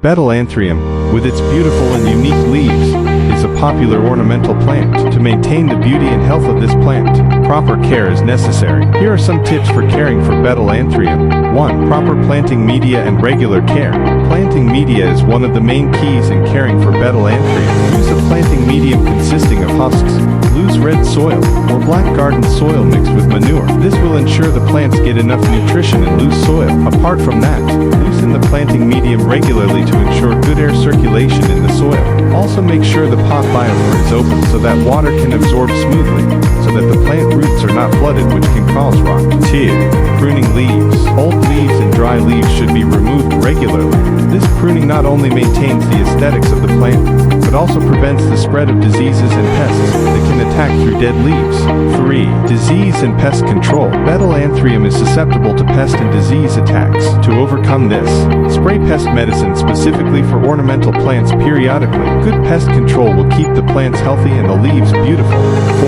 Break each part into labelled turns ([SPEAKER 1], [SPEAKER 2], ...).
[SPEAKER 1] Betel Anthurium, with its beautiful and unique leaves, is a popular ornamental plant. To maintain the beauty and health of this plant, proper care is necessary. Here are some tips for caring for Betel Anthurium. 1. Proper planting media and regular care. Planting media is one of the main keys in caring for Betel Anthurium. Use a planting medium consisting of husks, loose red soil, or black garden soil mixed with manure. This will ensure the plants get enough nutrition in loose soil. Apart from that, loosen the planting medium regularly to ensure good air circulation in the soil. Also make sure the pot biofilter is open so that water can absorb smoothly, so that the plant roots are not flooded, which can cause rot. 2. Pruning leaves. Old leaves and dry leaves should be removed regularly. This pruning not only maintains the aesthetics of the plant, but also prevents the spread of diseases and pests that can attack through dead leaves. 3. Disease and pest control. Betel Anthurium is susceptible to pest and disease attacks. To overcome this, spray pest medicine specifically for ornamental plants periodically. Good pest control will keep the plants healthy and the leaves beautiful.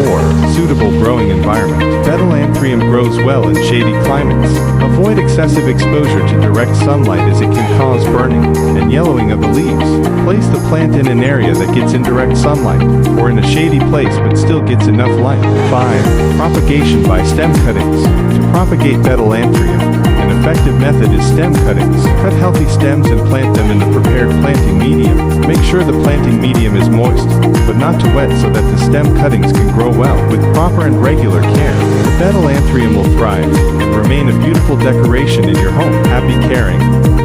[SPEAKER 1] 4. Suitable growing environment. Betel Anthurium grows well in shady climates. Avoid excessive exposure to direct sunlight as it can cause burning and yellowing of the leaves. Place the plant in an area that gets indirect sunlight, or in a shady place but still gets enough light. 5. Propagation by stem cuttings. To propagate Betel Anthurium, an effective method is stem cuttings. Cut healthy stems and plant them in the prepared planting medium. Make sure the planting medium is moist, but not too wet so that the stem cuttings can grow well. With proper and regular care, the Betel Anthurium will thrive and remain a beautiful decoration in your home. Happy caring!